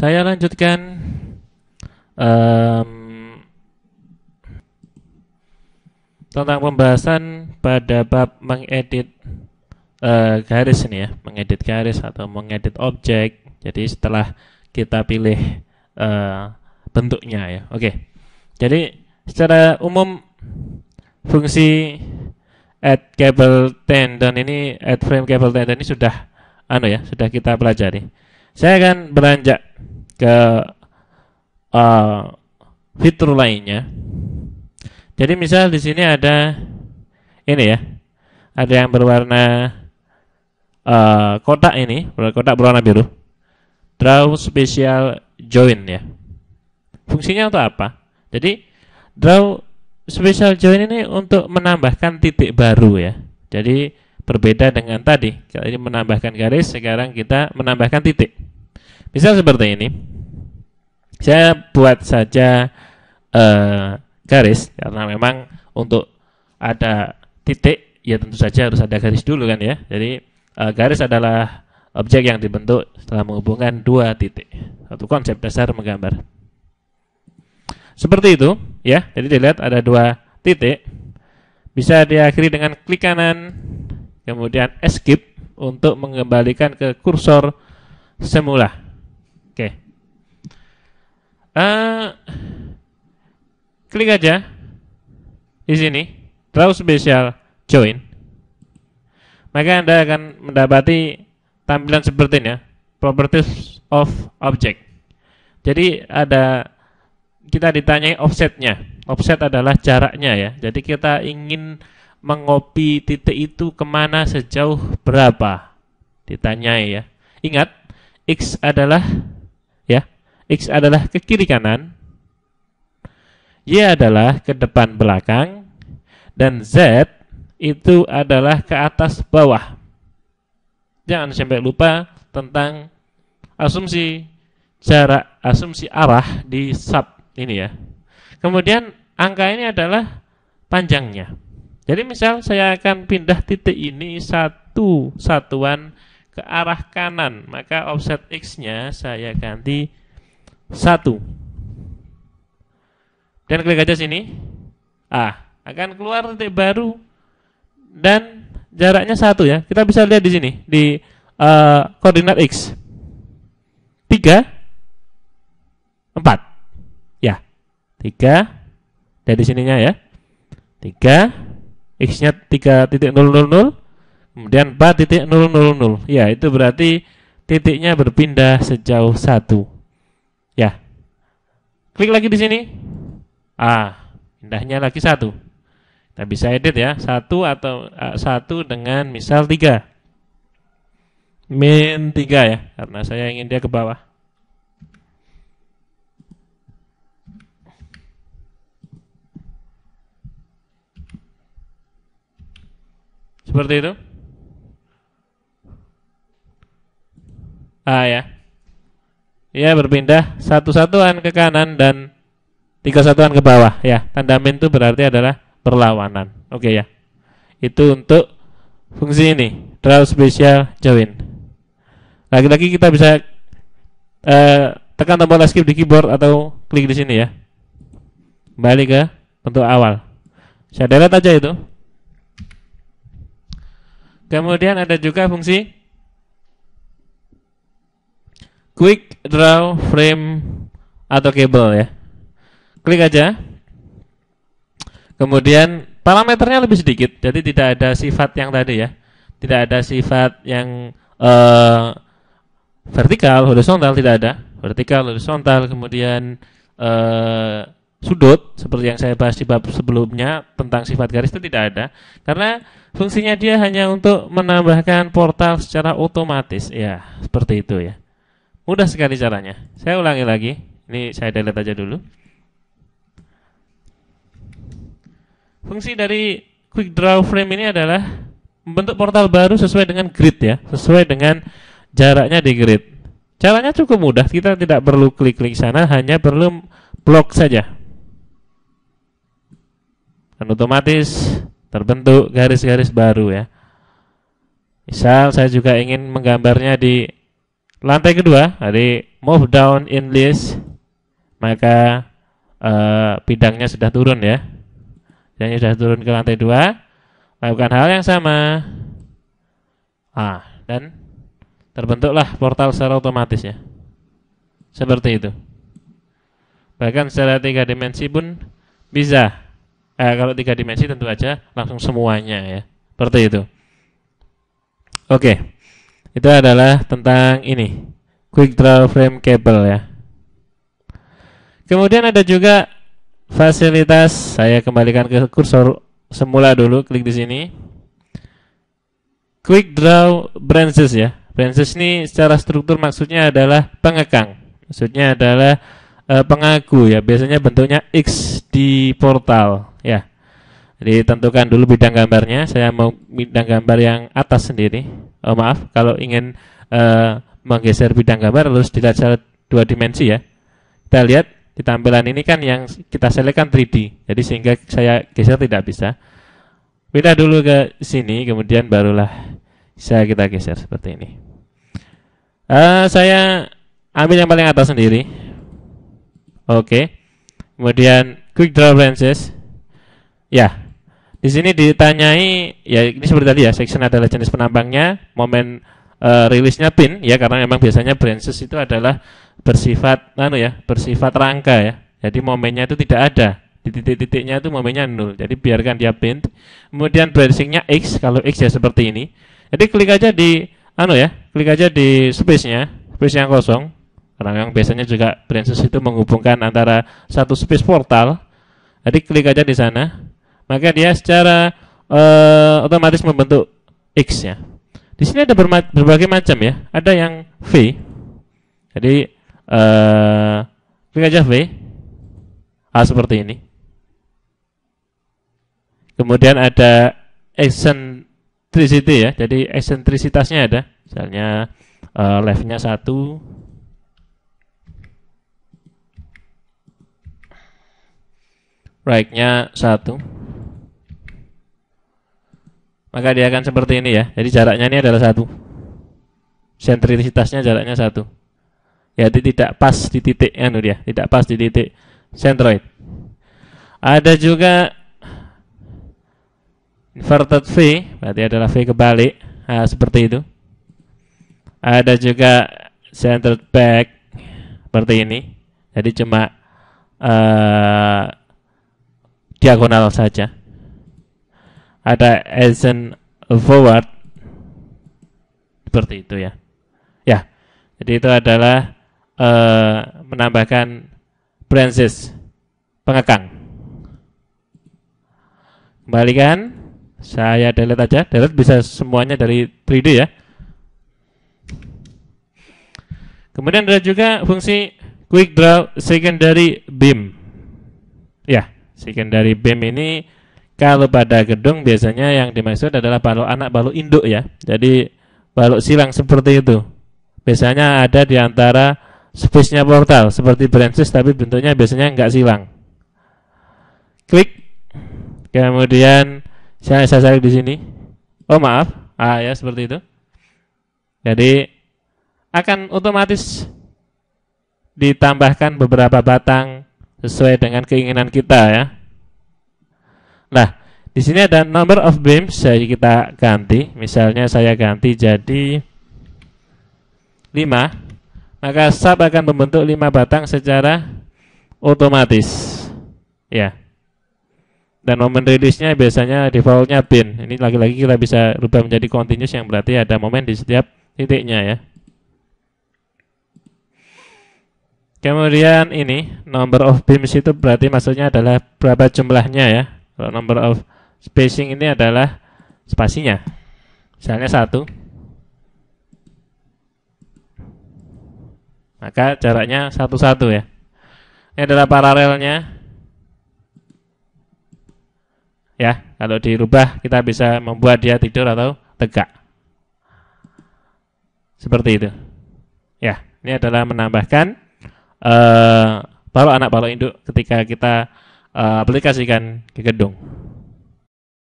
saya lanjutkan tentang pembahasan pada bab mengedit garis ini ya, mengedit garis atau mengedit objek. Jadi setelah kita pilih bentuknya ya. Oke. Jadi secara umum fungsi add cable tendon ini, add frame cable tendon ini sudah sudah kita pelajari. Saya akan beranjak ke fitur lainnya. Jadi misal di sini ada ini ya, ada yang berwarna kotak ini, kotak berwarna biru. Draw special join ya. Fungsinya untuk apa? Jadi draw special join ini untuk menambahkan titik baru ya. Jadi berbeda dengan tadi, kalau ini menambahkan garis, sekarang kita menambahkan titik. Misal seperti ini. Saya buat saja garis karena memang untuk ada titik ya tentu saja harus ada garis dulu kan ya. Jadi garis adalah objek yang dibentuk setelah menghubungkan dua titik. Satu konsep dasar menggambar. Seperti itu ya. Jadi dilihat ada dua titik. Bisa diakhiri dengan klik kanan, kemudian escape untuk mengembalikan ke kursor semula. Oke. Klik aja di sini, draw special join. Maka Anda akan mendapati tampilan seperti ini ya, properties of object. Jadi kita ditanyai offsetnya. Offset adalah jaraknya ya. Jadi kita ingin mengopi titik itu kemana, sejauh berapa, ditanyai ya. Ingat, X adalah ke kiri kanan, Y adalah ke depan belakang, dan Z itu adalah ke atas bawah. Jangan sampai lupa tentang asumsi jarak, asumsi arah di sub ini ya. Kemudian angka ini adalah panjangnya. Jadi misal saya akan pindah titik ini satu satuan ke arah kanan, maka offset X-nya saya ganti 1. Dan klik aja sini. Akan keluar titik baru dan jaraknya 1 ya. Kita bisa lihat di sini di koordinat X. 3 4. Ya. 3 dari sininya ya. 3 X-nya 3.000, kemudian 4.000. Ya, itu berarti titiknya berpindah sejauh 1. Ya. Klik lagi di sini. Pindahnya lagi 1. Kita bisa edit ya, 1 atau 1 dengan misal 3. Min 3 ya, karena saya ingin dia ke bawah. Seperti itu. Ya. Ya, berpindah 1 satuan ke kanan dan 3 satuan ke bawah ya. Tanda min itu berarti adalah berlawanan. Oke ya. Itu untuk fungsi ini, draw special join. Lagi-lagi kita bisa tekan tombol escape di keyboard atau klik di sini ya. Kembali ke bentuk awal. Saya delete aja itu. Kemudian ada juga fungsi quick draw frame atau cable ya. Klik aja. Kemudian parameternya lebih sedikit, jadi tidak ada sifat yang tadi ya. Tidak ada sifat yang vertikal, horizontal, tidak ada. Vertikal, horizontal, kemudian sudut seperti yang saya bahas di bab sebelumnya tentang sifat garis itu tidak ada. Karena fungsinya dia hanya untuk menambahkan portal secara otomatis. Ya, seperti itu ya. Mudah sekali caranya. Saya ulangi lagi. Ini saya delete aja dulu. Fungsi dari quick draw frame ini adalah membentuk portal baru sesuai dengan grid ya, sesuai dengan jaraknya di grid. Caranya cukup mudah, kita tidak perlu klik-klik sana, hanya perlu blok saja. Dan otomatis terbentuk garis-garis baru ya. Misal saya juga ingin menggambarnya di lantai kedua, jadi move down in list, maka bidangnya sudah turun ya. Bidangnya sudah turun ke lantai 2. Lakukan hal yang sama. Dan terbentuklah portal secara otomatis ya. Seperti itu. Bahkan secara 3 dimensi pun bisa. Kalau 3 dimensi tentu aja langsung semuanya ya. Seperti itu. Oke. Itu adalah tentang ini. Quick Draw Frame Cable ya. Kemudian ada juga fasilitas, saya kembalikan ke kursor semula dulu, klik di sini. Quick Draw Branches ya. Branches ini secara struktur maksudnya adalah pengekang. Maksudnya adalah pengagu ya. Biasanya bentuknya X di portal ya. Jadi tentukan dulu bidang gambarnya. Saya mau bidang gambar yang atas sendiri. Maaf, kalau ingin menggeser bidang gambar harus dilihat secara 2 dimensi ya. Kita lihat di tampilan ini kan yang kita select kan 3D. Jadi sehingga saya geser tidak bisa. Pindah dulu ke sini, kemudian barulah bisa kita geser seperti ini. Saya ambil yang paling atas sendiri. Oke. Kemudian Quick Draw Branches. Ya. Di sini ditanyai, ya ini seperti tadi ya, section adalah jenis penampangnya, momen rilisnya pin ya, karena memang biasanya branches itu adalah bersifat bersifat rangka ya. Jadi momennya itu tidak ada. Di titik-titiknya itu momennya 0. Jadi biarkan dia pin. Kemudian branchingnya X, kalau X ya seperti ini. Jadi klik aja di klik aja di space-nya, space yang kosong. Karena yang biasanya juga branches itu menghubungkan antara satu space portal. Jadi klik aja di sana. Maka dia secara otomatis membentuk X ya. Di sini ada berbagai macam ya. Ada yang V. Jadi klik aja V. Seperti ini. Kemudian ada eccentricity ya. Jadi eksentrisitasnya ada. Misalnya left-nya 1. Right-nya 1. Maka dia akan seperti ini ya. Jadi jaraknya ini adalah 1. Sentrisitasnya jaraknya 1. Ya, tidak pas di titik dia, tidak pas di titik centroid. Ada juga inverted V, berarti adalah V kebalik. Seperti itu. Ada juga centered back seperti ini. Jadi cuma diagonal saja. Ada ascent forward seperti itu ya. Ya, jadi itu adalah menambahkan branches pengekang. Kembalikan, saya delete aja. Delete bisa semuanya dari 3D ya. Kemudian ada juga fungsi Quick Draw Secondary Beam. Ya, secondary beam ini kalau pada gedung biasanya yang dimaksud adalah balok anak, balok induk ya. Jadi balok silang seperti itu. Biasanya ada di antara space-nya portal seperti branches, tapi bentuknya biasanya enggak silang. Klik. Kemudian saya salib di sini. Maaf. Ya seperti itu. Jadi akan otomatis ditambahkan beberapa batang sesuai dengan keinginan kita ya. Nah, di sini ada number of beams, jadi kita ganti. Misalnya saya ganti jadi 5, maka sub akan membentuk 5 batang secara otomatis. Ya. Dan momen rilisnya biasanya defaultnya pin. Ini lagi-lagi kita bisa rubah menjadi continuous, yang berarti ada momen di setiap titiknya ya. Kemudian ini number of beams itu berarti maksudnya adalah berapa jumlahnya ya. Kalau number of spacing ini adalah spasinya. Misalnya 1. Maka jaraknya 1, 1 ya. Ini adalah paralelnya. Ya, kalau dirubah kita bisa membuat dia tidur atau tegak. Seperti itu. Ya, ini adalah menambahkan balok anak, balok induk ketika kita aplikasikan ke gedung.